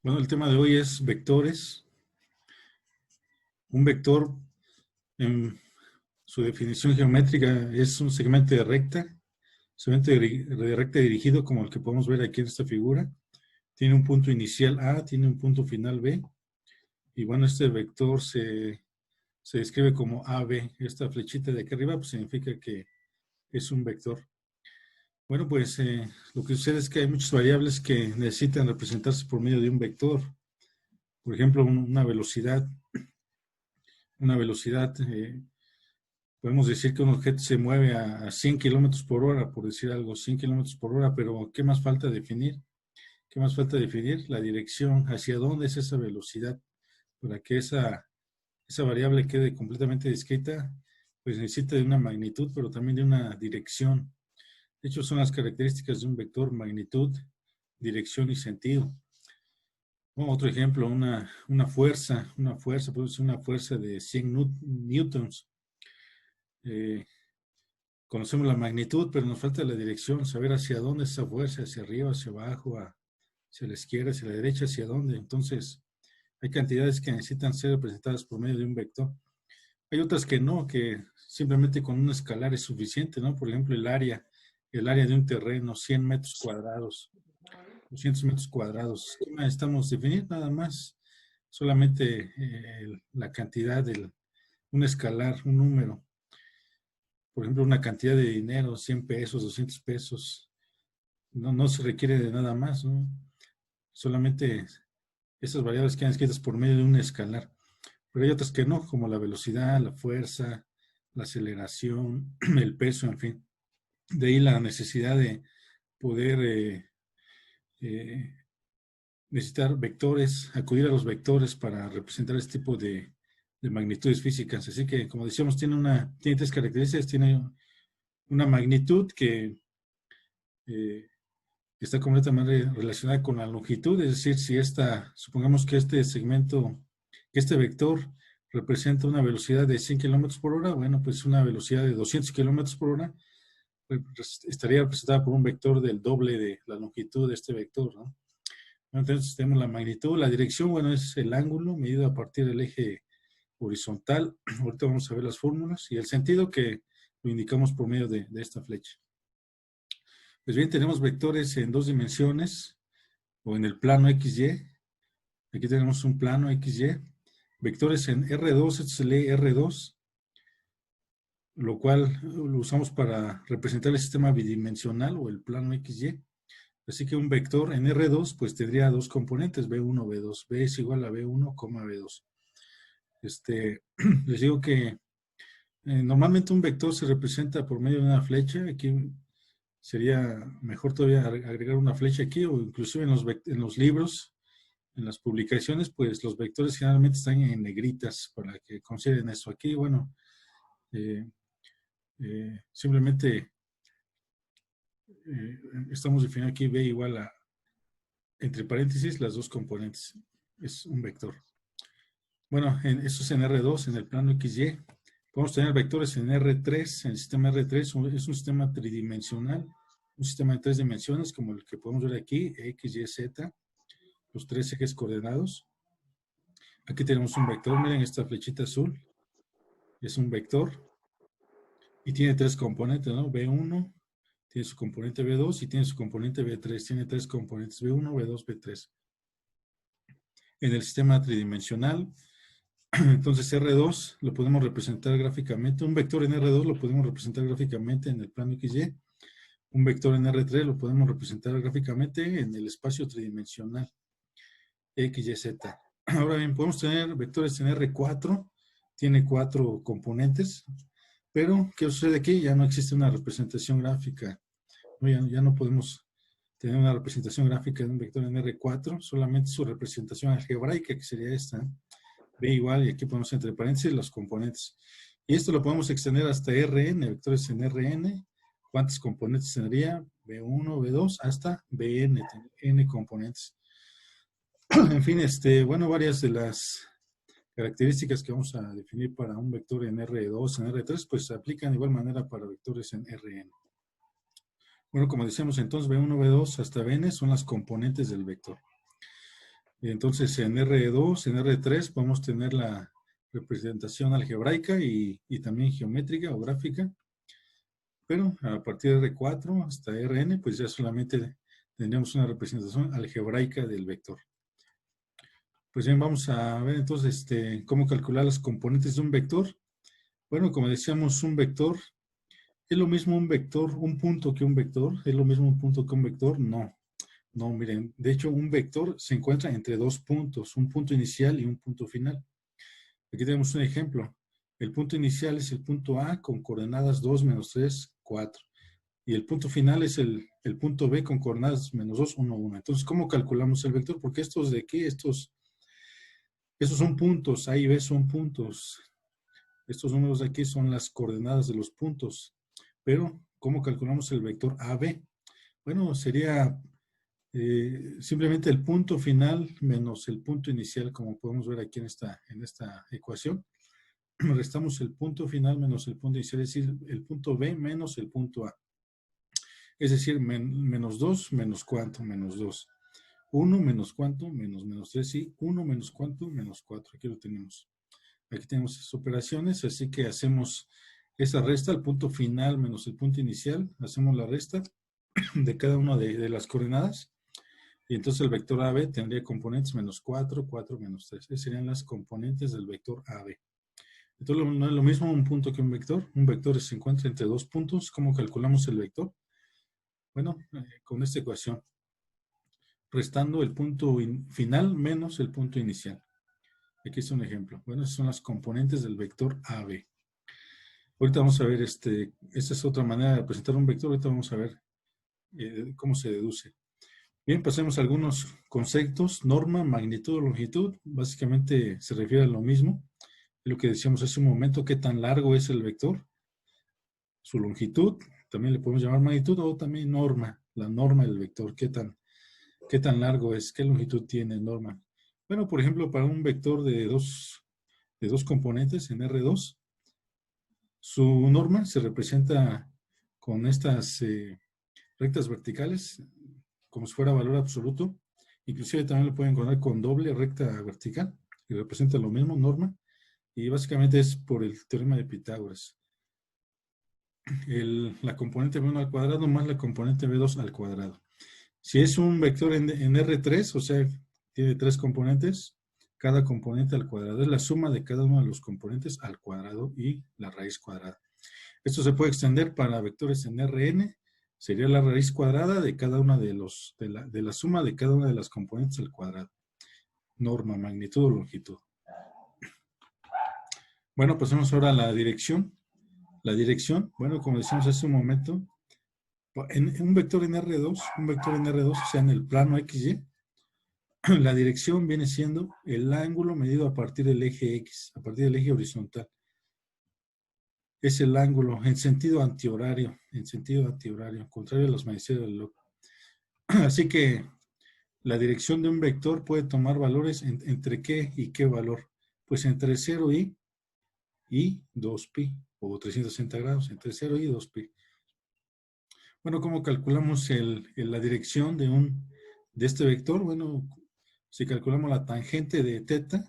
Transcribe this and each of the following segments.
Bueno, el tema de hoy es vectores. Un vector, en su definición geométrica, es un segmento de recta, de recta dirigido como el que podemos ver aquí en esta figura. Tiene un punto inicial A, tiene un punto final B. Y bueno, este vector se describe como AB. Esta flechita de aquí arriba pues, significa que es un vector. Bueno, pues lo que sucede es que hay muchas variables que necesitan representarse por medio de un vector. Por ejemplo, una velocidad. Podemos decir que un objeto se mueve a 100 kilómetros por hora, por decir algo, 100 kilómetros por hora, pero ¿qué más falta definir? ¿Qué más falta definir? La dirección, hacia dónde es esa velocidad. Para que esa variable quede completamente descrita, pues necesita de una magnitud, pero también de una dirección. De hecho, son las características de un vector: magnitud, dirección y sentido. Otro ejemplo, una fuerza, puede ser una fuerza de 100 newtons. Conocemos la magnitud, pero nos falta la dirección, saber hacia dónde es esa fuerza, hacia arriba, hacia abajo, hacia la izquierda, hacia la derecha, hacia dónde. Entonces, hay cantidades que necesitan ser representadas por medio de un vector. Hay otras que no, que simplemente con un escalar es suficiente, ¿no? Por ejemplo, el área de un terreno, 100 metros cuadrados, 200 metros cuadrados. ¿Qué necesitamos definir? Nada más, solamente la cantidad, un escalar, un número. Por ejemplo, una cantidad de dinero, 100 pesos, 200 pesos. No se requiere de nada más, ¿no? Solamente esas variables quedan escritas por medio de un escalar. Pero hay otras que no, como la velocidad, la fuerza, la aceleración, el peso, en fin. De ahí la necesidad de poder necesitar vectores, acudir a los vectores para representar este tipo de magnitudes físicas. Así que, como decíamos, tiene tres características. Tiene una magnitud que está completamente relacionada con la longitud, es decir, si supongamos que este vector representa una velocidad de 100 kilómetros por hora, bueno, pues una velocidad de 200 kilómetros por hora estaría representada por un vector del doble de la longitud de este vector, ¿no? Entonces tenemos la magnitud, la dirección, bueno, es el ángulo medido a partir del eje horizontal. Ahorita vamos a ver las fórmulas, y el sentido, que lo indicamos por medio de esta flecha. Pues bien, tenemos vectores en dos dimensiones o en el plano XY. Aquí tenemos un plano XY. Vectores en R2, esto se lee R2, lo cual lo usamos para representar el sistema bidimensional o el plano XY. Así que un vector en R2 pues tendría dos componentes, B1, B2. B es igual a B1, B2. Les digo que normalmente un vector se representa por medio de una flecha. Aquí sería mejor todavía agregar una flecha aquí, o inclusive en los libros, en las publicaciones, pues los vectores generalmente están en negritas para que consideren esto. Aquí, bueno, simplemente estamos definiendo aquí B igual a, entre paréntesis, las dos componentes. Es un vector. Bueno, esto es en R2, en el plano XY. Podemos tener vectores en R3, en el sistema R3, es un sistema tridimensional, un sistema de tres dimensiones, como el que podemos ver aquí, X, Y, Z, los tres ejes coordenados. Aquí tenemos un vector, miren esta flechita azul, es un vector, y tiene tres componentes, ¿no? B1, tiene su componente B2 y tiene su componente B3, tiene tres componentes, B1, B2, B3. En el sistema tridimensional, entonces R2 lo podemos representar gráficamente, un vector en R2 lo podemos representar gráficamente en el plano XY, un vector en R3 lo podemos representar gráficamente en el espacio tridimensional X, Y, Z. Ahora bien, podemos tener vectores en R4, tiene cuatro componentes, pero ¿qué sucede aquí? Ya no existe una representación gráfica, ¿no? Ya no podemos tener una representación gráfica de un vector en R4, solamente su representación algebraica, que sería esta, B igual, y aquí ponemos entre paréntesis los componentes. Y esto lo podemos extender hasta Rn, vectores en Rn. ¿Cuántos componentes tendría? B1, B2, hasta Bn, n componentes. En fin, bueno, varias de las características que vamos a definir para un vector en R2, en R3, pues se aplican de igual manera para vectores en Rn. Bueno, como decíamos entonces, B1, B2 hasta Bn son las componentes del vector. Entonces, en R2, en R3 podemos tener la representación algebraica y también geométrica o gráfica. Pero a partir de R4 hasta Rn, pues ya solamente tendríamos una representación algebraica del vector. Pues bien, vamos a ver entonces cómo calcular las componentes de un vector. Bueno, como decíamos, un vector, ¿es lo mismo un vector, un punto que un vector? ¿Es lo mismo un punto que un vector? No. No, miren, de hecho un vector se encuentra entre dos puntos, un punto inicial y un punto final. Aquí tenemos un ejemplo. El punto inicial es el punto A con coordenadas 2, menos 3, 4. Y el punto final es el punto B con coordenadas menos 2, 1, 1. Entonces, ¿cómo calculamos el vector? Porque estos de aquí, estos son puntos, A y B son puntos. Estos números de aquí son las coordenadas de los puntos. Pero, ¿cómo calculamos el vector AB? Bueno, sería simplemente el punto final menos el punto inicial, como podemos ver aquí en esta ecuación. Restamos el punto final menos el punto inicial, es decir, el punto B menos el punto A. Es decir, menos 2 menos cuánto, menos 2. 1 menos cuánto, menos 3, y 1 menos cuánto, menos 4. Aquí lo tenemos. Aquí tenemos esas operaciones, así que hacemos esa resta, el punto final menos el punto inicial, hacemos la resta de cada una de las coordenadas, y entonces el vector AB tendría componentes menos 4, 4, menos 3. Esas serían las componentes del vector AB. Entonces no es lo mismo un punto que un vector. Un vector se encuentra entre dos puntos. ¿Cómo calculamos el vector? Bueno, con esta ecuación, restando el punto final menos el punto inicial. Aquí es un ejemplo. Bueno, esas son las componentes del vector AB. Ahorita vamos a ver, esta es otra manera de presentar un vector. Ahorita vamos a ver cómo se deduce. Bien, pasemos a algunos conceptos. Norma, magnitud o longitud. Básicamente se refiere a lo mismo. Lo que decíamos hace un momento, qué tan largo es el vector. Su longitud, también le podemos llamar magnitud, o también norma, la norma del vector, qué tan largo es, qué longitud tiene norma. Bueno, por ejemplo, para un vector de dos componentes en R2, su norma se representa con estas rectas verticales, como si fuera valor absoluto. Inclusive también lo pueden encontrar con doble recta vertical, que representa lo mismo, norma, y básicamente es por el teorema de Pitágoras. La componente B1 al cuadrado más la componente B2 al cuadrado. Si es un vector en R3, o sea, tiene tres componentes, cada componente al cuadrado es la suma de cada uno de los componentes al cuadrado y la raíz cuadrada. Esto se puede extender para vectores en Rn, sería la raíz cuadrada de cada una de la suma de cada una de las componentes al cuadrado. Norma, magnitud o longitud. Bueno, pasemos ahora a la dirección. La dirección, bueno, como decíamos hace un momento, en un vector en R2, o sea, en el plano XY, la dirección viene siendo el ángulo medido a partir del eje X, a partir del eje horizontal. Es el ángulo en sentido antihorario, contrario a los maniceros del log. Así que la dirección de un vector puede tomar valores entre qué y qué valor. Pues entre 0 y 2pi, o 360 grados, entre 0 y 2pi. Bueno, ¿cómo calculamos la dirección de este vector? Bueno, si calculamos la tangente de teta,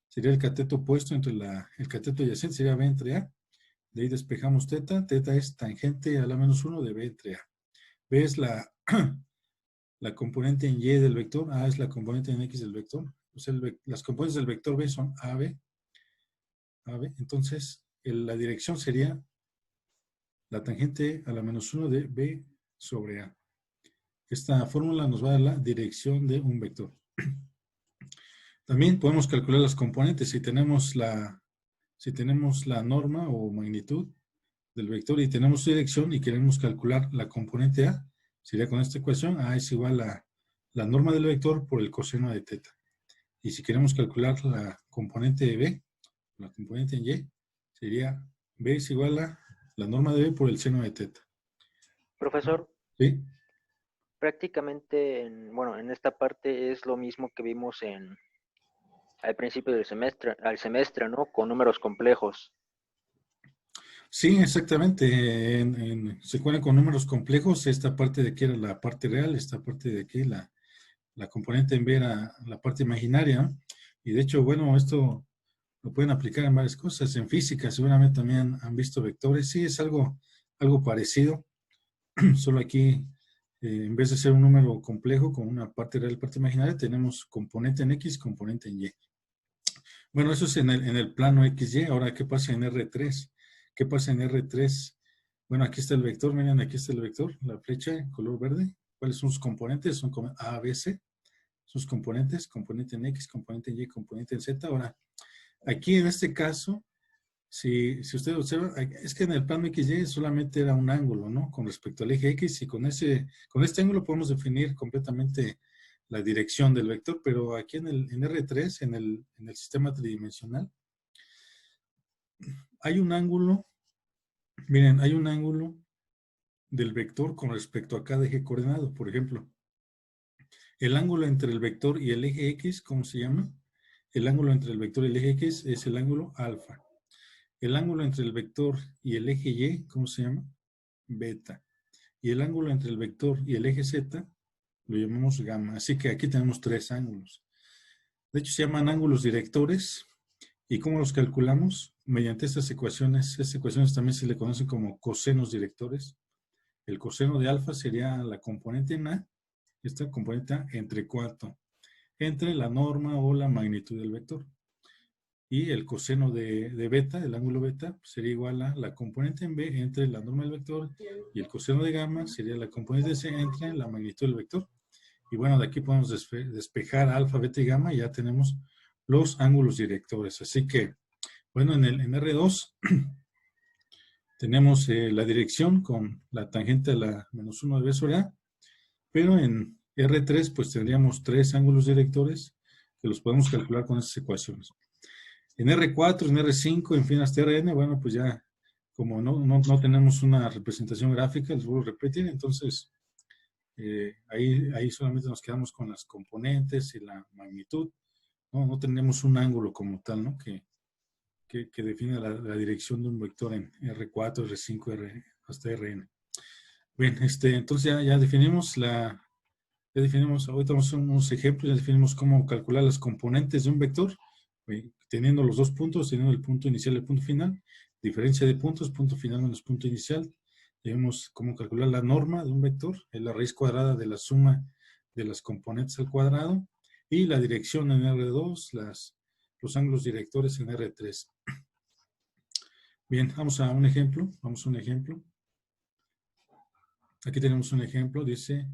sería el cateto opuesto entre el cateto adyacente, sería B entre A. De ahí despejamos teta. Teta es tangente a la menos 1 de B entre A. B es la componente en Y del vector. A es la componente en X del vector. O sea, las componentes del vector B son AB. Entonces, la dirección sería la tangente a la menos 1 de B sobre A. Esta fórmula nos va a dar la dirección de un vector. También podemos calcular las componentes. Si tenemos la norma o magnitud del vector y tenemos su dirección y queremos calcular la componente A, sería con esta ecuación, A es igual a la norma del vector por el coseno de teta. Y si queremos calcular la componente de B, la componente en Y, sería B es igual a la norma de B por el seno de teta. Profesor, ¿Sí? prácticamente, en esta parte es lo mismo que vimos al principio del semestre, ¿no? Con números complejos. Sí, exactamente. Se cuentan con números complejos. Esta parte de aquí era la parte real, esta parte de aquí la componente en B era la parte imaginaria, ¿no? Y de hecho, bueno, esto lo pueden aplicar en varias cosas. En física seguramente también han visto vectores. Sí, es algo parecido. Solo aquí, en vez de ser un número complejo con una parte real y parte imaginaria, tenemos componente en X, componente en Y. Bueno, eso es en el plano XY. Ahora, ¿qué pasa en R3? ¿Qué pasa en R3? Bueno, aquí está el vector. Miren, aquí está el vector, la flecha color verde. ¿Cuáles son sus componentes? Son A, B, C. Sus componentes, componente en X, componente en Y, componente en Z. Ahora, aquí en este caso, si ustedes observan, es que en el plano XY solamente era un ángulo, ¿no? Con respecto al eje X, y con este ángulo podemos definir completamente la dirección del vector, pero aquí en R3, en el sistema tridimensional, hay un ángulo, miren, hay un ángulo del vector con respecto a cada eje coordenado. Por ejemplo, el ángulo entre el vector y el eje X, ¿cómo se llama? El ángulo entre el vector y el eje X es el ángulo alfa. El ángulo entre el vector y el eje Y, ¿cómo se llama? Beta. Y el ángulo entre el vector y el eje Z lo llamamos gamma. Así que aquí tenemos 3 ángulos. De hecho, se llaman ángulos directores. ¿Y cómo los calculamos? Mediante estas ecuaciones. Estas ecuaciones también se le conocen como cosenos directores. El coseno de alfa sería la componente en A, esta componente A, entre cuánto? Entre la norma o la magnitud del vector. Y el coseno de beta, el ángulo beta, sería igual a la componente en B entre la norma del vector, y el coseno de gamma sería la componente C entre la magnitud del vector. Y bueno, de aquí podemos despejar alfa, beta y gamma, y ya tenemos los ángulos directores. Así que, bueno, en R2 tenemos la dirección con la tangente a la menos 1 de B sobre A, pero en R3 pues tendríamos 3 ángulos directores que los podemos calcular con estas ecuaciones. En R4, en R5, en fin, hasta Rn, bueno, pues ya como no tenemos una representación gráfica, les vuelvo a repetir, entonces ahí solamente nos quedamos con las componentes y la magnitud, no tenemos un ángulo como tal, ¿no? Que define la dirección de un vector en R4, R5, hasta Rn. Bien, entonces ya definimos ahorita vamos a hacer unos ejemplos, ya definimos cómo calcular las componentes de un vector, teniendo los dos puntos, teniendo el punto inicial y el punto final, diferencia de puntos, punto final menos punto inicial. Vemos cómo calcular la norma de un vector, es la raíz cuadrada de la suma de las componentes al cuadrado, y la dirección en R2, los ángulos directores en R3. Bien, vamos a un ejemplo, Aquí tenemos un ejemplo, dice,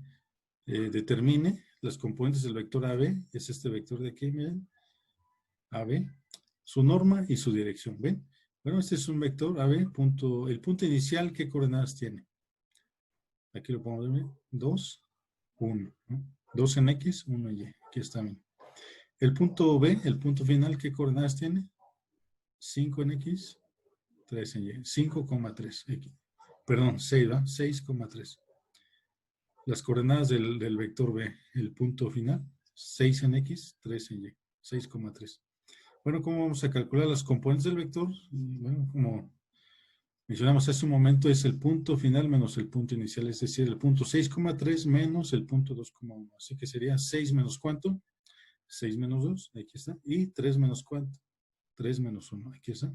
determine las componentes del vector AB, es este vector de aquí, miren, AB, su norma y su dirección, ¿ven? Bueno, este es un vector AB, el punto inicial, ¿qué coordenadas tiene? Aquí lo podemos ver, 2, 1, ¿no? 2 en X, 1 en Y, aquí está bien. El punto B, el punto final, ¿qué coordenadas tiene? 5 en X, 3 en Y, 5,3 X. Perdón, 6, ¿verdad? 6,3. Las coordenadas del vector B, el punto final, 6 en X, 3 en Y, 6,3. Bueno, ¿cómo vamos a calcular las componentes del vector? Bueno, como mencionamos hace un momento, es el punto final menos el punto inicial, es decir, el punto 6,3 menos el punto 2,1. Así que sería 6 menos ¿cuánto? 6 menos 2, aquí está. Y 3 menos ¿cuánto? 3 menos 1, aquí está.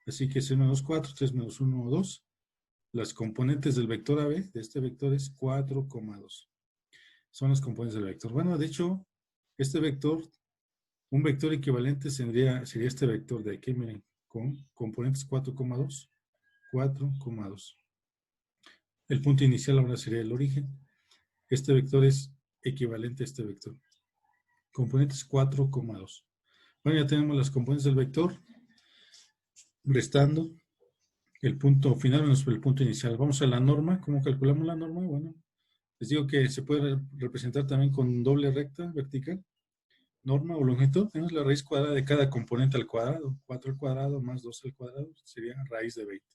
Así que 6 menos 4, 3 menos 1, 2. Las componentes del vector AB, de este vector, es 4,2. Son las componentes del vector. Bueno, de hecho, este vector, un vector equivalente sería este vector de aquí, miren, con componentes 4,2. 4,2. El punto inicial ahora sería el origen. Este vector es equivalente a este vector. Componentes 4,2. Bueno, ya tenemos las componentes del vector, restando el punto final menos el punto inicial. Vamos a la norma. ¿Cómo calculamos la norma? Bueno, les digo que se puede representar también con doble recta vertical. Norma o longitud, tenemos la raíz cuadrada de cada componente al cuadrado. 4 al cuadrado más 2 al cuadrado sería raíz de 20.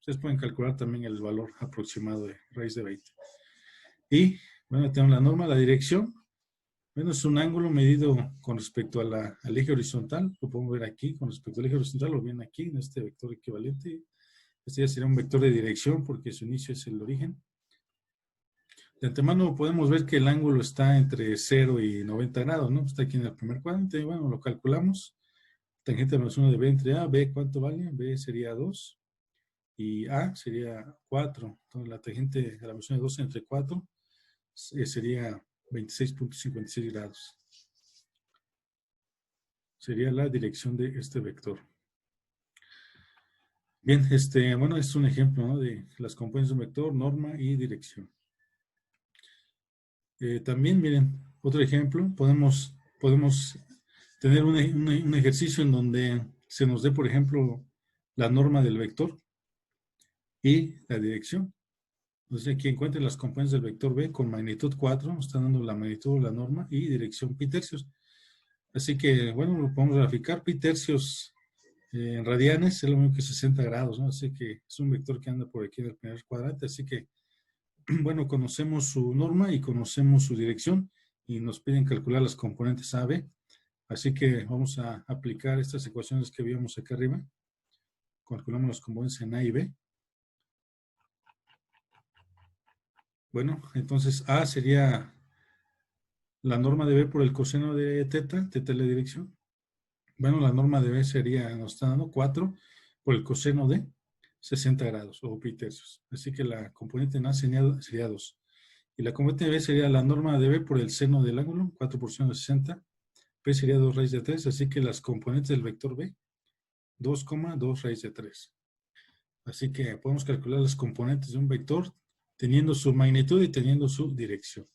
Ustedes pueden calcular también el valor aproximado de raíz de 20. Y, bueno, tenemos la norma, la dirección. Bueno, es un ángulo medido con respecto al eje horizontal. Lo podemos ver aquí, con respecto al eje horizontal, lo ven aquí, en este vector equivalente. Este ya sería un vector de dirección porque su inicio es el origen. De antemano podemos ver que el ángulo está entre 0 y 90 grados, ¿no? Está aquí en el primer cuadrante, bueno, lo calculamos. Tangente menos 1 de B entre A, B, ¿cuánto vale? B sería 2 y A sería 4. Entonces la tangente de la versión de 2 entre 4 sería 26.56 grados. Sería la dirección de este vector. Bien, bueno, es un ejemplo, ¿no?, de las componentes de un vector, norma y dirección. También, miren, otro ejemplo, podemos tener un ejercicio en donde se nos dé, por ejemplo, la norma del vector y la dirección. Entonces, aquí encuentren las componentes del vector B con magnitud 4, nos están dando la magnitud de la norma y dirección pi tercios. Así que, bueno, lo podemos graficar. Pi tercios en radianes es lo mismo que 60 grados, ¿no? Así que es un vector que anda por aquí en el primer cuadrante. Así que, bueno, conocemos su norma y conocemos su dirección y nos piden calcular las componentes A, B. Así que vamos a aplicar estas ecuaciones que vimos acá arriba. Calculamos las componentes en A y B. Bueno, entonces A sería la norma de B por el coseno de teta, teta es la dirección. Bueno, la norma de B sería, nos está dando 4 por el coseno de 60 grados o pi tercios. Así que la componente en A sería 2. Y la componente de B sería la norma de B por el seno del ángulo, 4 por seno de 60. P sería 2 raíz de 3, así que las componentes del vector B, 2,2 raíz de 3. Así que podemos calcular las componentes de un vector teniendo su magnitud y teniendo su dirección.